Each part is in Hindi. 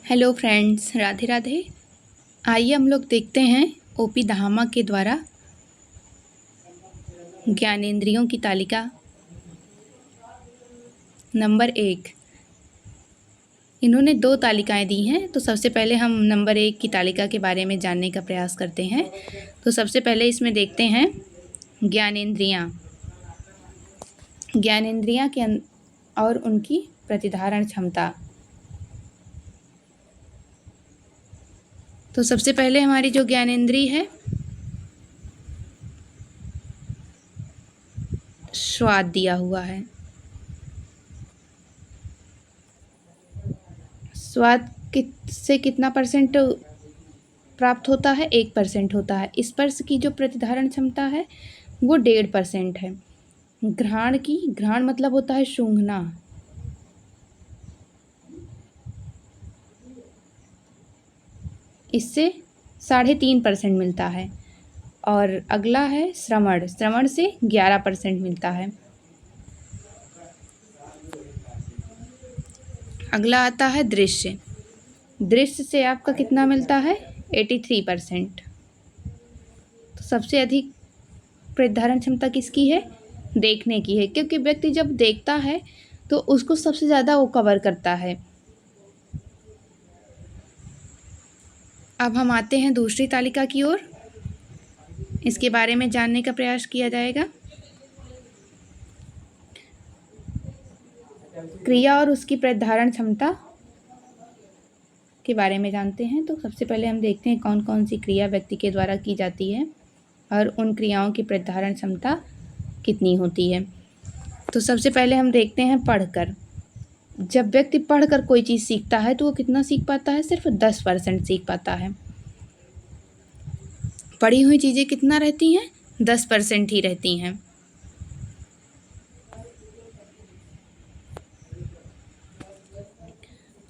Hello friends, Radhe Radhe. आइए हम लोग देखते हैं ओपी धामा के द्वारा ज्ञानेंद्रियों की तालिका नंबर 1। इन्होंने 2 तालिकाएं दी हैं, तो सबसे पहले हम नंबर 1 की तालिका के बारे में जानने का प्रयास करते हैं। तो सबसे पहले इसमें देखते हैं ज्ञानेंद्रियाँ और उनकी प्रतिधारण क्षमता। तो सबसे पहले हमारी जो ज्ञानेंद्रिय है, स्वाद दिया हुआ है। स्वाद से कितना परसेंट प्राप्त होता है? 1% होता है। स्पर्श की जो प्रतिधारण क्षमता है वो 1.5% है। घ्राण मतलब होता है सूंघना, इससे 3.5% मिलता है। और अगला है श्रवण से 11% मिलता है। अगला आता है दृश्य से आपका कितना मिलता है? 83%। तो सबसे अधिक प्रतिधारण क्षमता किसकी है? देखने की है, क्योंकि व्यक्ति जब देखता है तो उसको सबसे ज़्यादा वो कवर करता है। अब हम आते हैं दूसरी तालिका की ओर। इसके बारे में जानने का प्रयास किया जाएगा। क्रिया और उसकी प्रतिधारण क्षमता के बारे में जानते हैं। तो सबसे पहले हम देखते हैं कौन कौन सी क्रिया व्यक्ति के द्वारा की जाती है और उन क्रियाओं की प्रतिधारण क्षमता कितनी होती है। तो सबसे पहले हम देखते हैं पढ़कर। जब व्यक्ति पढ़कर कोई चीज़ सीखता है तो वो कितना सीख पाता है? सिर्फ 10% सीख पाता है। पढ़ी हुई चीज़ें कितना रहती हैं? 10% ही रहती हैं।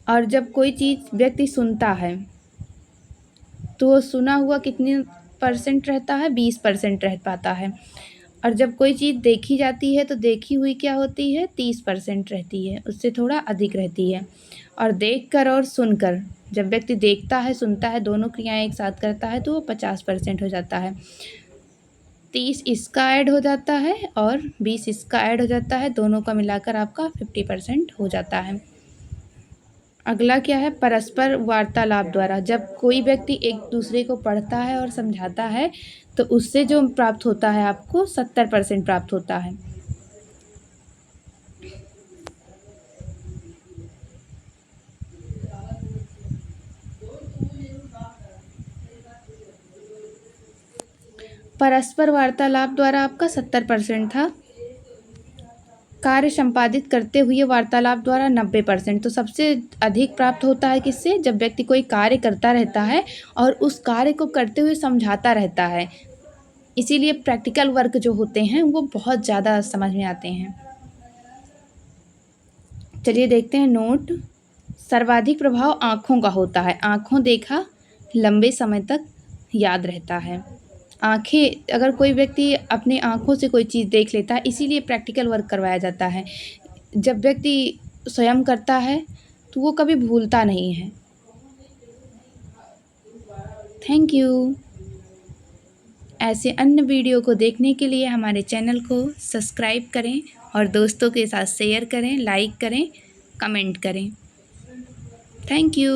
और जब कोई चीज़ व्यक्ति सुनता है तो वो सुना हुआ कितने % रहता है? 20% रह पाता है। और जब कोई चीज़ देखी जाती है तो देखी हुई क्या होती है? 30% रहती है, उससे थोड़ा अधिक रहती है। और देखकर और सुनकर, जब व्यक्ति देखता है सुनता है दोनों क्रियाएं एक साथ करता है तो वो 50% हो जाता है। 30 इसका ऐड हो जाता है और 20 इसका ऐड हो जाता है, दोनों का मिलाकर आपका 50% हो जाता है। अगला क्या है? परस्पर वार्तालाप द्वारा। जब कोई व्यक्ति एक दूसरे को पढ़ता है और समझाता है तो उससे जो प्राप्त होता है आपको 70% प्राप्त होता है। परस्पर वार्तालाप द्वारा आपका 70% था। कार्य संपादित करते हुए वार्तालाप द्वारा 90%। तो सबसे अधिक प्राप्त होता है किससे? जब व्यक्ति कोई कार्य करता रहता है और उस कार्य को करते हुए समझाता रहता है। इसीलिए प्रैक्टिकल वर्क जो होते हैं वो बहुत ज़्यादा समझ में आते हैं। चलिए देखते हैं नोट। सर्वाधिक प्रभाव आँखों का होता है। आँखों देखा लंबे समय तक याद रहता है। आँखें, अगर कोई व्यक्ति अपने आँखों से कोई चीज़ देख लेता है, इसीलिए प्रैक्टिकल वर्क करवाया जाता है। जब व्यक्ति स्वयं करता है तो वो कभी भूलता नहीं है। Thank you. ऐसे अन्य वीडियो को देखने के लिए हमारे चैनल को सब्सक्राइब करें और दोस्तों के साथ शेयर करें, लाइक करें, कमेंट करें। Thank you.